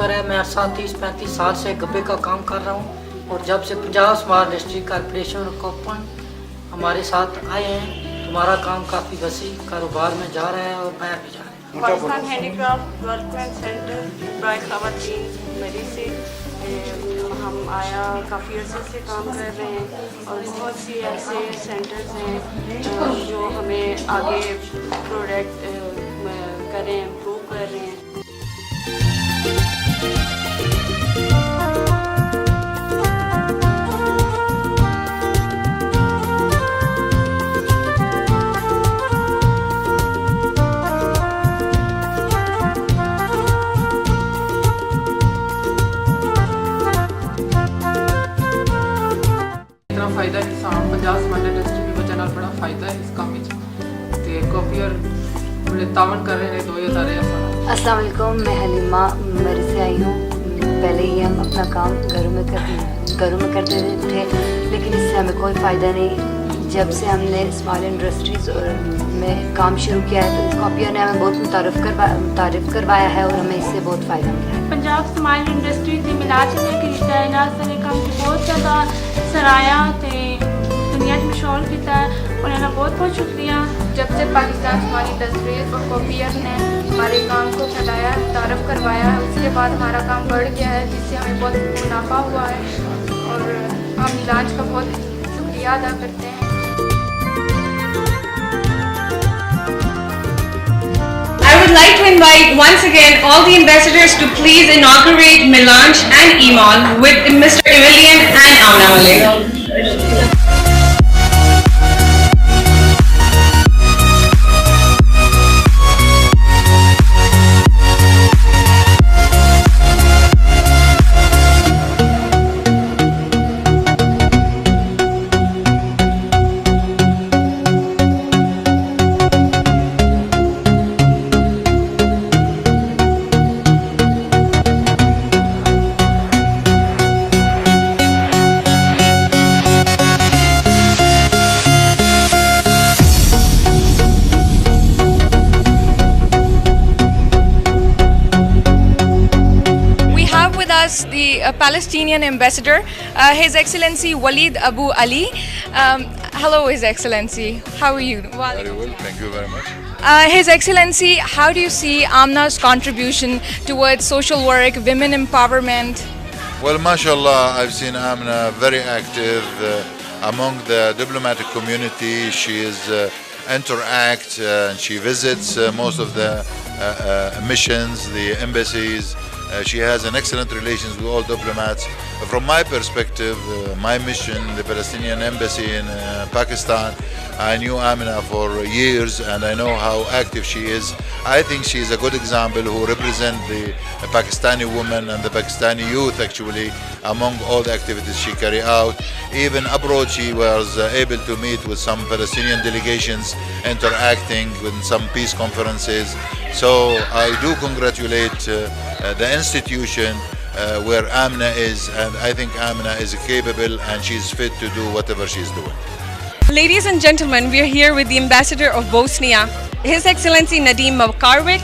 Transfer है। मैं 30-35 साल से गब्बे का काम कर रहा हूँ और जब से पंजाब स्मॉल इंडस्ट्री कॉर्पोरेशन और कोपन हमारे साथ आए हैं, हमारा काम काफ़ी वसी कारोबार में जा रहा है और मैं भी जा रहा हूँ। पाकिस्तान हैंडीक्राफ्ट डेवलपमेंट सेंटर ब्राय खवातीन मेरी से हम आया काफ़ी अर्से से काम कर रहे हैं और बहुत सी ऐसे सेंटर्स हैं जो हमें आगे प्रोडक्ट करें इम्प्रूव कर रहे हैं। फायदा है किसान पंजाब स्मार्ट इंडस्ट्री की वजह ਨਾਲ बड़ा फायदा है इस काम ਵਿੱਚ ਤੇ ਕੋਪੀਅਰ बड़े तावन कर रहे हैं 2000 अस्सलाम वालेकुम, मैं हलीमा मरी से आई हूँ। पहले ही हम अपना काम घरों में करते थे, लेकिन इससे हमें कोई फ़ायदा नहीं। जब से हमने स्मॉल इंडस्ट्रीज़ में काम शुरू किया है तो कोपीअर ने हमें बहुत तारीफ़ करवाया है और हमें इससे बहुत फ़ायदा मिला है। पंजाब स्माइल इंडस्ट्री की मिलाज ने कीता है ना सर काम बहुत ज़्यादा सराया ते दुनिया में मशहूर किया है, उन्होंने बहुत शुक्रिया। जब से पाकिस्तान स्मॉल इंडस्ट्रीज और कोपीअर ने हमारे काम को फैलाया, तारफ़ करवाया है, उसके बाद हमारा काम बढ़ गया है जिससे हमें बहुत मुनाफा हुआ है और हम इलाज का बहुत शुक्रिया अदा करते हैं। I would like to invite once again all the ambassadors to please inaugurate Melange and Iman with Mr. Emilian and Amna Malik. The Palestinian ambassador, His Excellency Walid Abu Ali. Hello, His Excellency. How are you? Very well, thank you very much. His Excellency, how do you see Amna's contribution towards social work, women empowerment? Well, mashallah, I've seen Amna very active among the diplomatic community. She is interact and she visits most of the missions, the embassies. She has an excellent relations with all diplomats. From my perspective, my mission, the Palestinian embassy in Pakistan, I knew Amina for years and I know how active she is. I think she is a good example who represents the Pakistani women and the Pakistani youth actually among all the activities she carry out. Even abroad she was able to meet with some Palestinian delegations, interacting with some peace conferences. So I do congratulate the institution where Amna is, and I think Amna is capable and she's fit to do whatever she's doing. Ladies and gentlemen, we are here with the ambassador of Bosnia, His Excellency Nadim Makarvik.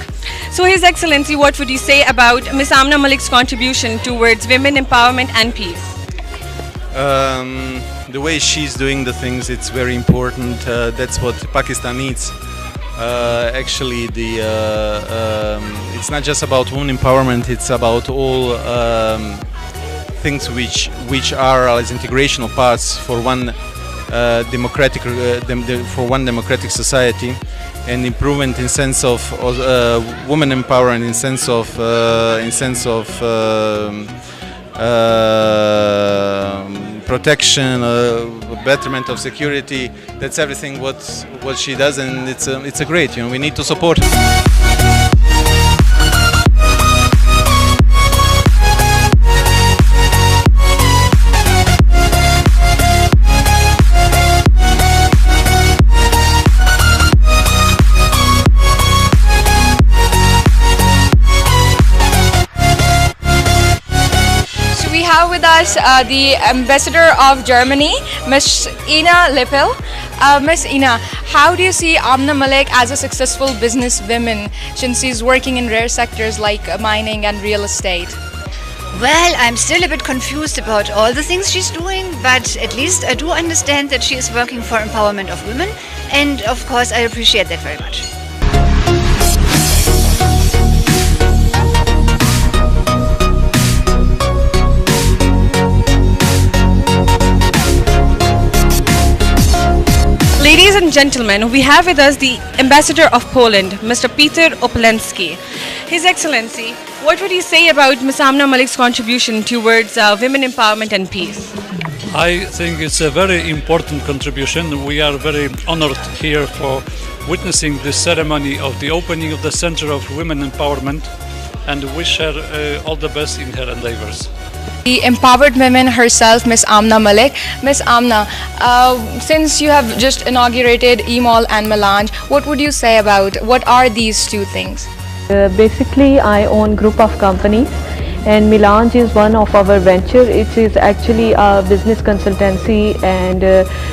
So His Excellency, what would you say about Ms. Amna Malik's contribution towards women empowerment and peace? The way she's doing the things, it's very important. That's what Pakistan needs. Actually, it's not just about women empowerment. It's about all things which are as integrational parts for one democratic society, and improvement in sense of women empowerment, in sense of protection, betterment of security. That's everything what she does, and it's a great. We need to support her. With us the ambassador of Germany, Ms. Ina Lippel. Ms. Ina, how do you see Amna Malik as a successful businesswoman since she's working in rare sectors like mining and real estate? Well, I'm still a bit confused about all the things she's doing, but at least I do understand that she is working for empowerment of women, and of course I appreciate that very much. Ladies and gentlemen, we have with us the Ambassador of Poland, Mr. Peter Opolensky. His Excellency, what would you say about Ms. Amna Malik's contribution towards women empowerment and peace? I think it's a very important contribution. We are very honored here for witnessing this ceremony of the opening of the Center of Women Empowerment, and wish her all the best in her endeavors. The empowered women herself, Miss Amna Malik. Miss Amna, since you have just inaugurated E-Mall and Melange, what would you say about what are these two things? Basically, I own group of companies, and Melange is one of our venture. It is actually a business consultancy, and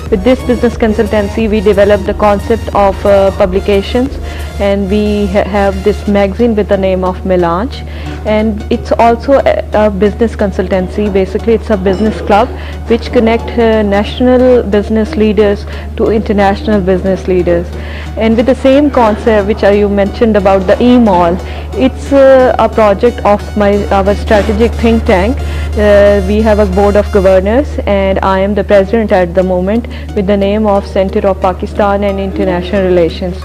with this business consultancy we developed the concept of publications, and we have this magazine with the name of Melange, and it's also a business consultancy. Basically, it's a business club which connect national business leaders to international business leaders. And with the same concept which you mentioned about the E-Mall, it's a project of our strategic think tank. We have a board of governors, and I am the president at the moment, with the name of Center of Pakistan and International Relations.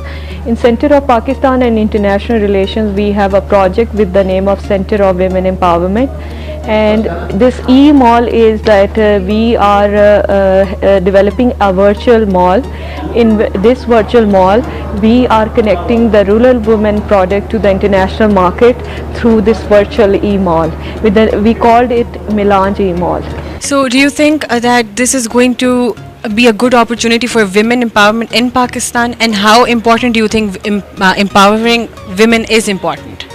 In Center of Pakistan and International Relations, we have a project with the name of Center of Women Empowerment, and this E-Mall is that we are developing a virtual mall. In this virtual mall, we are connecting the rural women product to the international market through this virtual E-Mall. We called it Melange E-Mall. So do you think that this is going to be a good opportunity for women empowerment in Pakistan, and how important do you think empowering women is important?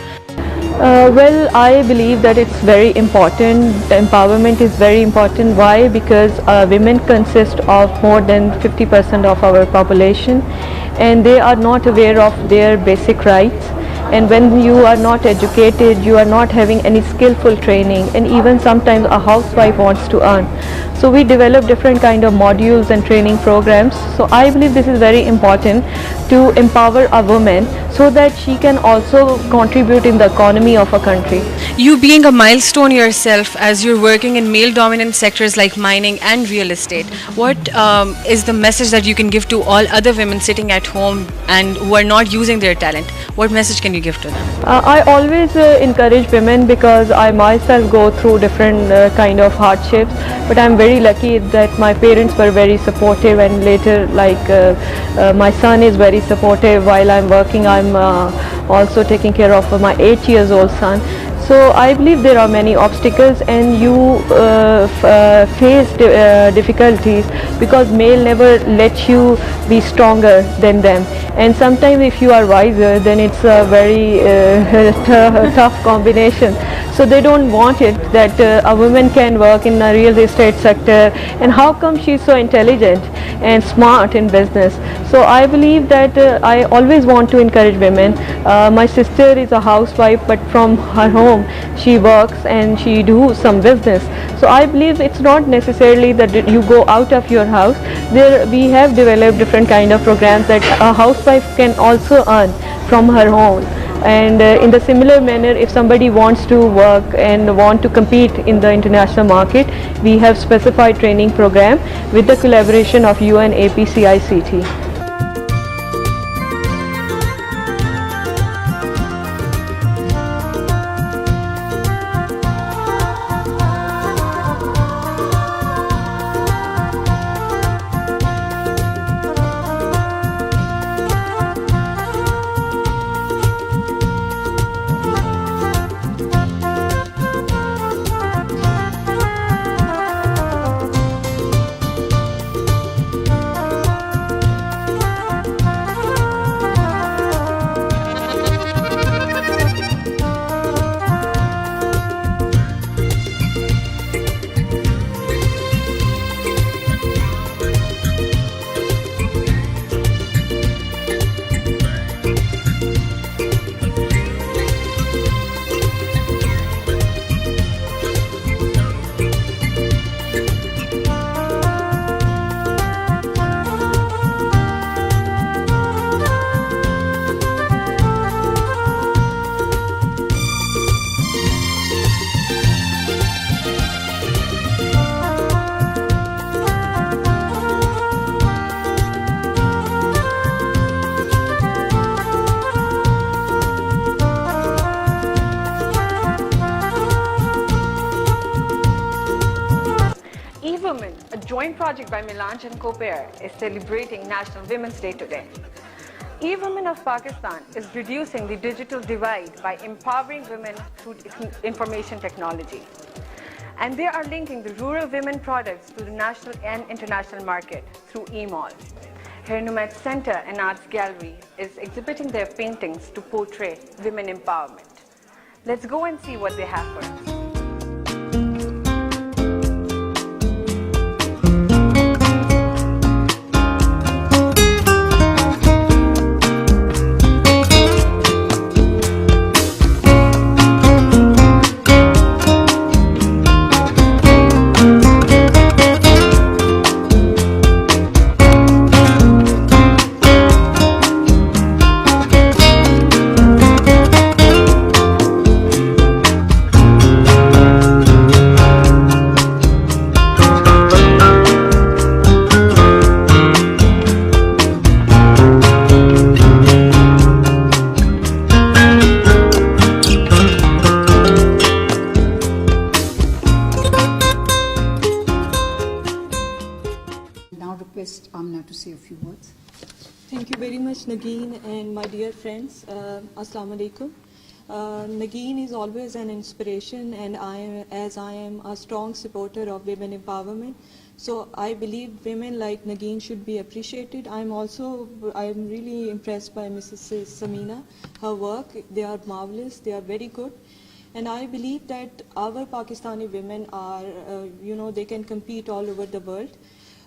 Well, I believe that it's very important. Empowerment is very important. Why? Because women consist of more than 50% of our population, and they are not aware of their basic rights. And when you are not educated, you are not having any skillful training, and even sometimes a housewife wants to earn. So we develop different kind of modules and training programs. So I believe this is very important to empower a woman so that she can also contribute in the economy of a country. You being a milestone yourself, as you're working in male dominant sectors like mining and real estate, what is the message that you can give to all other women sitting at home and who are not using their talent? What message can you give to them? I always encourage women, because I myself go through different kind of hardships, but I'm very lucky that my parents were very supportive, and later my son is very supportive. While I'm working, I'm also taking care of my 8 years old son. So I believe there are many obstacles, and you face difficulties because male never let you be stronger than them. And sometimes if you are wiser, then it's a very tough combination. So they don't want it that a woman can work in a real estate sector, and how come she's so intelligent and smart in business. So I believe that I always want to encourage women. My sister is a housewife, but from her home she works and she do some business. So I believe it's not necessarily that you go out of your house. There we have developed different kind of programs that a housewife can also earn from her home. And in the similar manner, if somebody wants to work and want to compete in the international market, we have specified training program with the collaboration of UNAPCICT. gentlemen, a joint project by Melange and COPAIR is celebrating National Women's Day today. E-Women of Pakistan is reducing the digital divide by empowering women through information technology. And they are linking the rural women products to the national and international market through e-mall. Here, Nomad Center and Arts Gallery is exhibiting their paintings to portray women empowerment. Let's go and see what they have for us. Request Amna to say a few words. Thank you very much, Nagin, and my dear friends. Assalamu alaikum. Nagin is always an inspiration, and as I am a strong supporter of women empowerment, so I believe women like Nagin should be appreciated. I am really impressed by Mrs. Samina, her work. They are marvelous. They are very good. And I believe that our Pakistani women are, they can compete all over the world.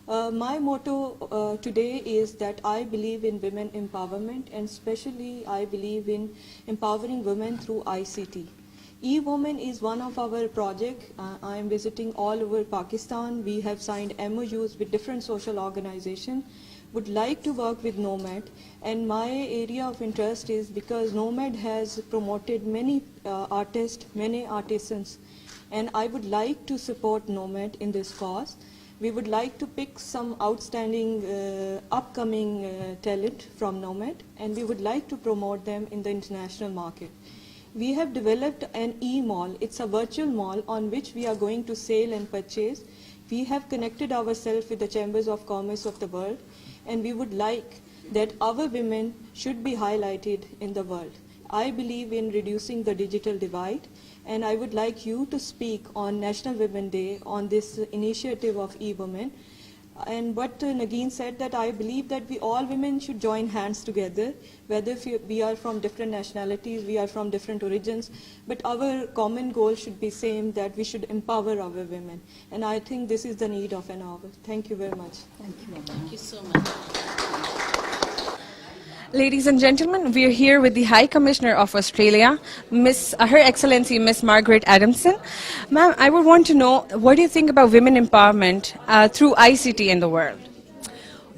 My motto today is that I believe in women empowerment, and especially I believe in empowering women through ICT. E-Women is one of our projects. I am visiting all over Pakistan. We have signed MOUs with different social organizations. Would like to work with Nomad, and my area of interest is because Nomad has promoted many artists, many artisans, and I would like to support Nomad in this cause. We would like to pick some outstanding upcoming talent from Nomad, and we would like to promote them in the international market. We have developed an e-mall. It's a virtual mall on which we are going to sell and purchase. We have connected ourselves with the chambers of commerce of the world, and we would like that our women should be highlighted in the world. I believe in reducing the digital divide, and I would like you to speak on National Women's Day on this initiative of e-women. And what Nagin said, that I believe that we all women should join hands together, whether we are from different nationalities, we are from different origins, but our common goal should be same, that we should empower our women. And I think this is the need of an hour. Thank you very much. Thank you. Thank you so much. Ladies and gentlemen, we are here with the High Commissioner of Australia, Her Excellency Miss Margaret Adamson. Ma'am, I would want to know, what do you think about women empowerment through ICT in the world?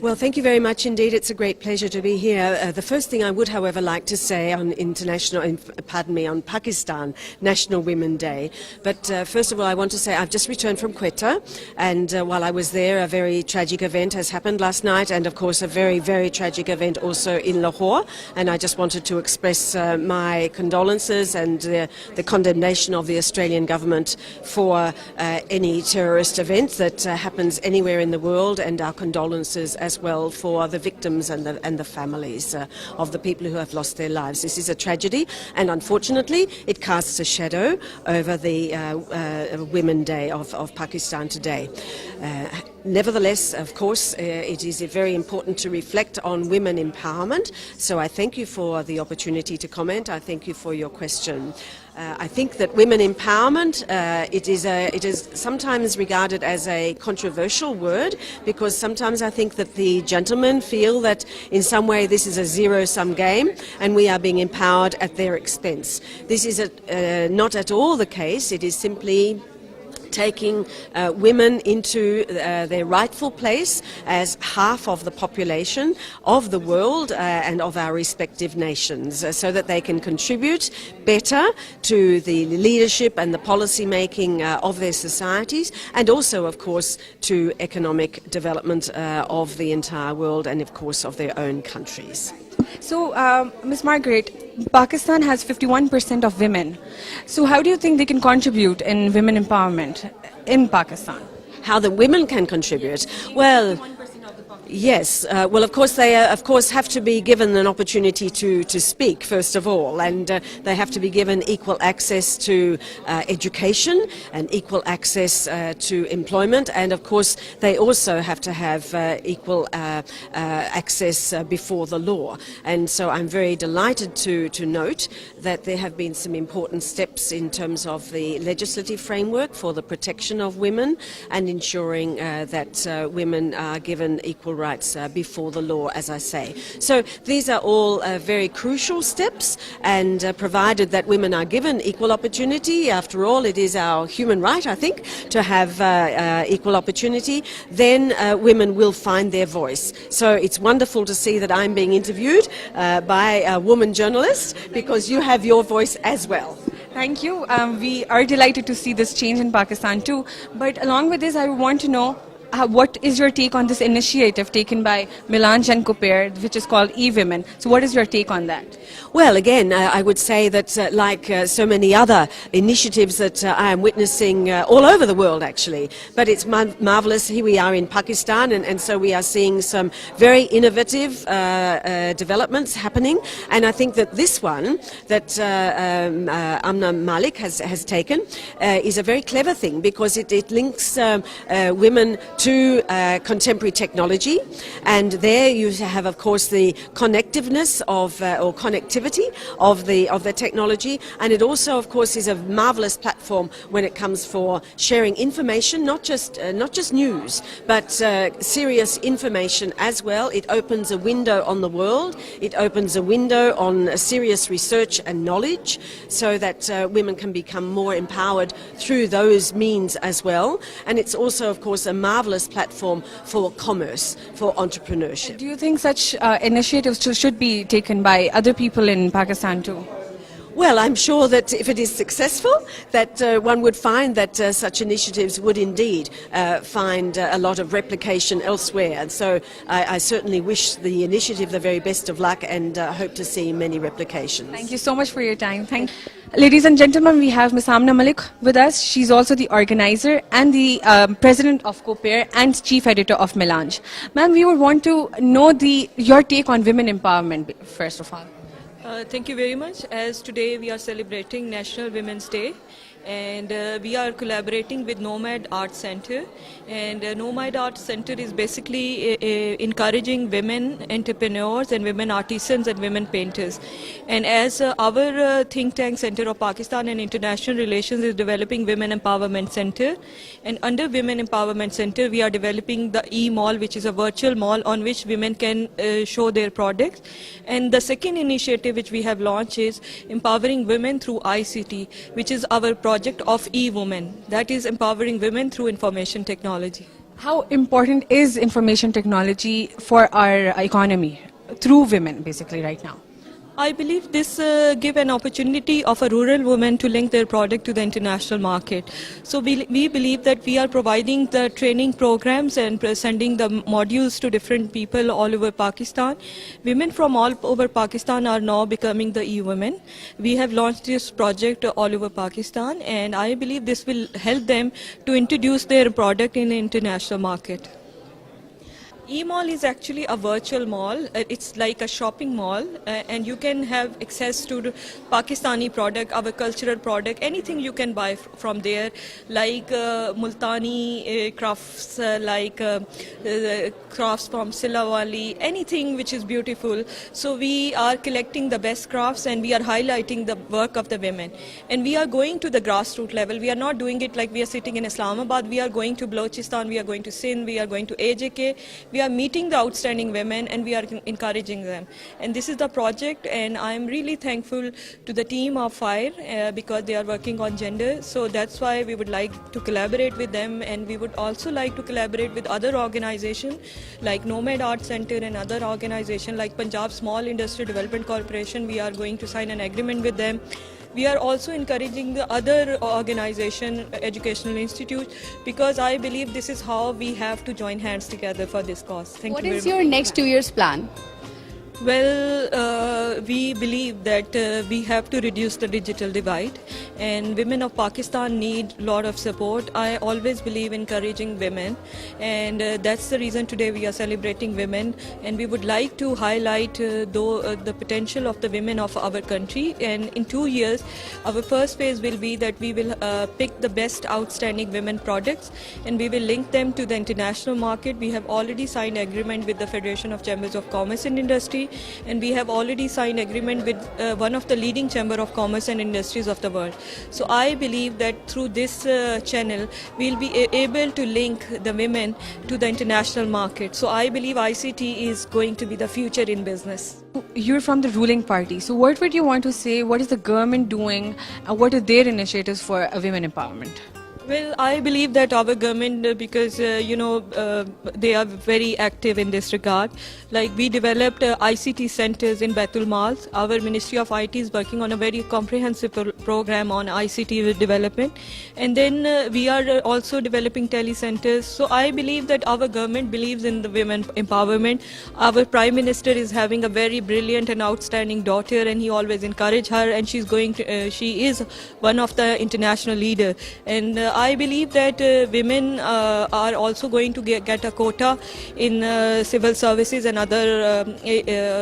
Well, thank you very much indeed. It's a great pleasure to be here. The first thing I would, however, like to say on on Pakistan National Women's Day. But first of all, I want to say I've just returned from Quetta, and while I was there, a very tragic event has happened last night, and of course a very, very tragic event also in Lahore. And I just wanted to express my condolences and the condemnation of the Australian government for any terrorist event that happens anywhere in the world, and our condolences as well for the victims and the families of the people who have lost their lives. This is a tragedy, and unfortunately it casts a shadow over the Women's Day of Pakistan today. Nevertheless, of course, it is very important to reflect on women empowerment, so I thank you for the opportunity to comment. I thank you for your question. I think that women empowerment, it is sometimes regarded as a controversial word, because sometimes I think that the gentlemen feel that in some way this is a zero-sum game and we are being empowered at their expense. This is not at all the case. It is simply taking women into their rightful place as half of the population of the world and of our respective nations, so that they can contribute better to the leadership and the policy making of their societies, and also, of course, to economic development of the entire world and, of course, of their own countries. So, Ms. Margaret, Pakistan has 51% of women. So how do you think they can contribute in women empowerment in Pakistan? how the women can contribute. Well, yes. Well, of course, they have to be given an opportunity to speak, first of all, and they have to be given equal access to education and equal access to employment, and of course, they also have to have equal access before the law. And so I'm very delighted to note that there have been some important steps in terms of the legislative framework for the protection of women and ensuring that women are given equal rights before the law, as I say. So these are all very crucial steps, and provided that women are given equal opportunity, after all it is our human right, I think, to have equal opportunity, then women will find their voice. So it's wonderful to see that I'm being interviewed by a woman journalist, because you have your voice as well. Thank you. We are delighted to see this change in Pakistan too. But along with this, I want to know what is your take on this initiative taken by Melange and COPAIR, which is called E-Women. So what is your take on that? Well, again, I would say that like so many other initiatives that I am witnessing all over the world, actually, but it's marvellous. Here we are in Pakistan, and so we are seeing some very innovative developments happening, and I think that this one that Amna Malik has taken is a very clever thing, because it links women to contemporary technology, and there you have, of course, the connectiveness of or connectivity of the technology, and it also, of course, is a marvelous platform when it comes for sharing information, not just news, but serious information as well. It opens a window on the world. It opens a window on serious research and knowledge, so that women can become more empowered through those means as well. And it's also, of course, a marvelous platform for commerce, for entrepreneurship. Do you think such initiatives should be taken by other people in Pakistan too? Well, I'm sure that if it is successful, that one would find that such initiatives would indeed find a lot of replication elsewhere. And so I certainly wish the initiative the very best of luck, and hope to see many replications. Thank you so much for your time. Ladies and gentlemen, we have Ms. Amna Malik with us. She's also the organizer and the president of COPAIR and chief editor of Melange. Ma'am, we would want to know your take on women empowerment, first of all. Thank you very much. As today we are celebrating National Women's Day, and we are collaborating with Nomad Art Center, and Nomad Art Center is basically encouraging women entrepreneurs and women artisans and women painters. And as our think tank Center of Pakistan and International Relations is developing Women Empowerment Center, and under Women Empowerment Center we are developing the e-mall, which is a virtual mall on which women can show their products. And the second initiative which we have launched is Empowering Women through ICT, which is our project of E-Women, that is empowering women through information technology. How important is information technology for our economy through women basically right now? I believe this gives an opportunity of a rural woman to link their product to the international market. So we believe that we are providing the training programs and sending the modules to different people all over Pakistan. Women from all over Pakistan are now becoming the e-women. We have launched this project all over Pakistan, and I believe this will help them to introduce their product in the international market. E-mall is actually a virtual mall. It's like a shopping mall, and you can have access to the Pakistani product, our cultural product, anything you can buy from there, like Multani crafts, like crafts from Silawali, anything which is beautiful. So we are collecting the best crafts, and we are highlighting the work of the women. And we are going to the grassroots level. We are not doing it like we are sitting in Islamabad. We are going to Balochistan, we are going to Sindh, we are going to AJK. We are meeting the outstanding women, and we are encouraging them. And this is the project, and I am really thankful to the team of FIRE because they are working on gender. So that's why we would like to collaborate with them, and we would also like to collaborate with other organizations like Nomad Art Center and other organizations like Punjab Small Industry Development Corporation. We are going to sign an agreement with them. We are also encouraging the other organization, educational institutes, because I believe this is how we have to join hands together for this cause. Thank you very much. What is your next 2 years plan? Well, we believe that we have to reduce the digital divide, and women of Pakistan need a lot of support. I always believe encouraging women, and that's the reason today we are celebrating women, and we would like to highlight the potential of the women of our country. And in 2 years, our first phase will be that we will pick the best outstanding women products, and we will link them to the international market. We have already signed agreement with the Federation of Chambers of Commerce and Industry, and we have already signed agreement with one of the leading chamber of commerce and industries of the world. So I believe that through this channel we'll be able to link the women to the international market. So I believe ICT is going to be the future in business. You're from the ruling party, so what would you want to say? What is the government doing? What are their initiatives for women empowerment? Well, I believe that our government, because they are very active in this regard. Like we developed ICT centers in Baitul Mals. Our Ministry of IT is working on a very comprehensive program on ICT development, and then we are also developing telecenters. So I believe that our government believes in the women empowerment. Our Prime Minister is having a very brilliant and outstanding daughter, and he always encourages her, and she is one of the international leader. And I believe that women are also going to get a quota in civil services and other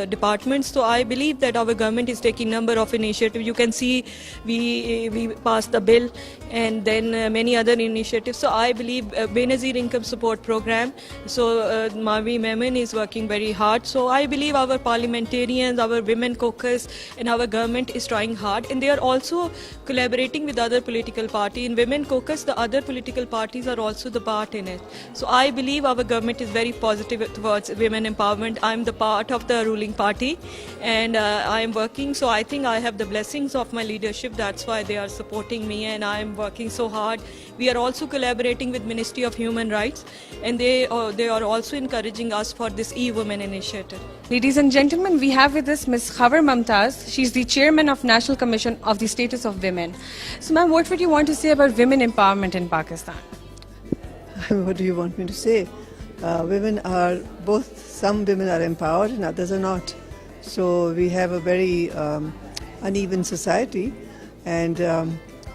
departments. So I believe that our government is taking number of initiatives. You can see we passed the bill, and then many other initiatives. So I believe Benazir Income Support Program. So Mavi Memon is working very hard. So I believe our parliamentarians, our women caucus, and our government is trying hard, and they are also collaborating with other political parties. In women caucus, the other political parties are also the part in it. So I believe our government is very positive towards women empowerment. I'm the part of the ruling party, and I am working. So I think I have the blessings of my leadership. That's why they are supporting me, and I am working so hard. We are also collaborating with Ministry of Human Rights, and they are also encouraging us for this e-women initiative. Ladies and gentlemen, we have with us Ms. Khabar Mumtaz. She's the chairman of National Commission of the Status of Women. So ma'am, what would you want to say about women empowerment in Pakistan? What do you want me to say? Women are both, some women are empowered and others are not. So we have a very uneven society, and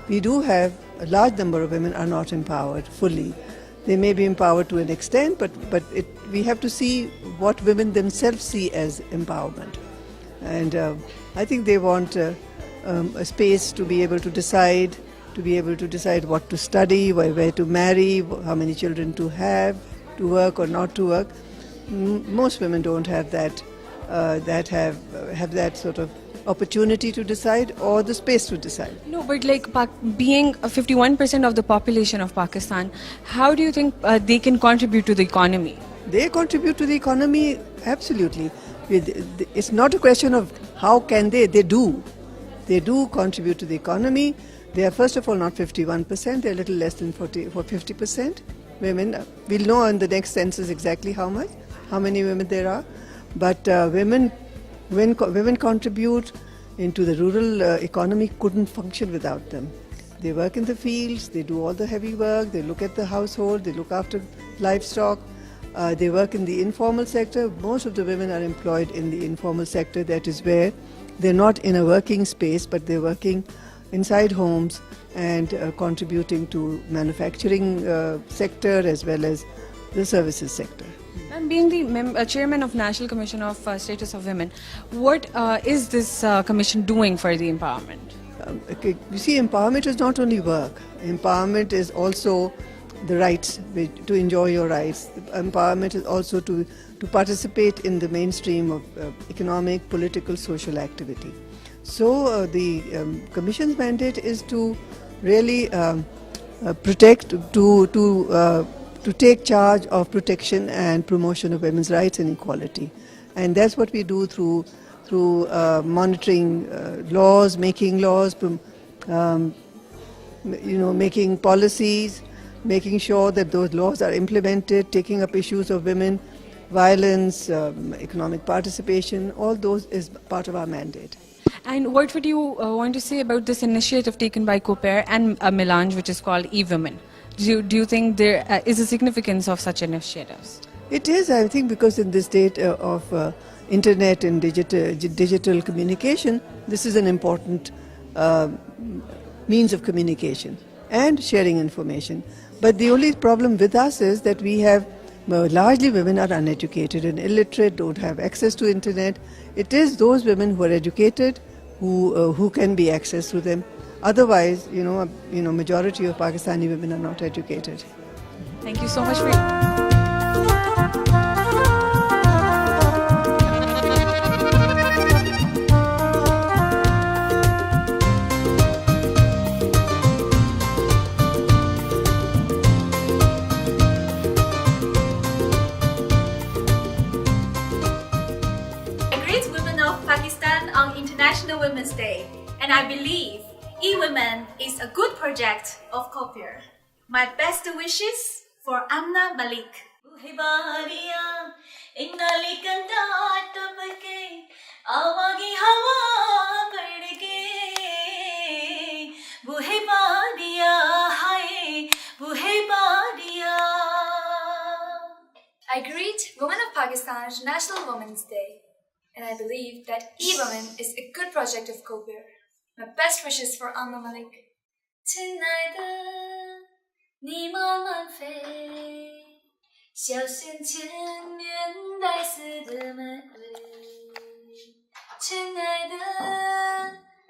we do have a large number of women are not empowered fully. They may be empowered to an extent, but we have to see what women themselves see as empowerment. And I think they want a space to be able to decide what to study, where to marry, how many children to have, to work or not to work. Most women don't have that, have that sort of opportunity to decide or the space to decide. No, but like being 51% of the population of Pakistan, how do you think they can contribute to the economy? They contribute to the economy, absolutely. It's not a question of how can they do. They do contribute to the economy. They are first of all not 51%, they're a little less than 50% women. We'll know in the next census exactly how many women there are. But women contribute into the rural economy, couldn't function without them. They work in the fields, they do all the heavy work, they look at the household, they look after livestock, they work in the informal sector. Most of the women are employed in the informal sector. That is where they're not in a working space, but they're working inside homes and contributing to manufacturing sector as well as the services sector. And being the chairman of National Commission of Status of Women, what is this commission doing for the empowerment? You see, empowerment is not only work. Empowerment is also the rights, to enjoy your rights. Empowerment is also to participate in the mainstream of economic, political, social activity. So the Commission's mandate is to really protect, to take charge of protection and promotion of women's rights and equality. And that's what we do through monitoring laws, making laws, making policies, making sure that those laws are implemented, taking up issues of women, violence, economic participation. All those is part of our mandate. And what would you want to say about this initiative taken by COPAIR and Melange, which is called e-women? Do you think there is a significance of such initiatives? It is, I think, because in this state of internet and digital communication, this is an important means of communication and sharing information. But the only problem with us is that we have largely women are uneducated and illiterate, don't have access to internet. It is those women who are educated who can be accessed through them. Otherwise, majority of Pakistani women are not educated. Thank you so much for your Pakistan on International Women's Day, and I believe E-Women is a good project of COPAIR. My best wishes for Amna Malik. I greet Women of Pakistan's National Women's Day, and I believe that E-Women is a good project of COPAIR. My best wishes for Amna Malik. 亲爱的，你慢慢飞，小心前面带刺的玫瑰。亲爱的，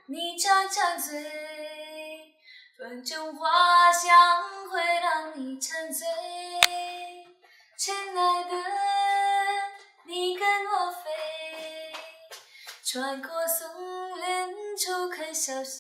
你张张嘴，风中花香会让你沉醉。亲爱的，你跟我飞。穿过松林，初看小溪。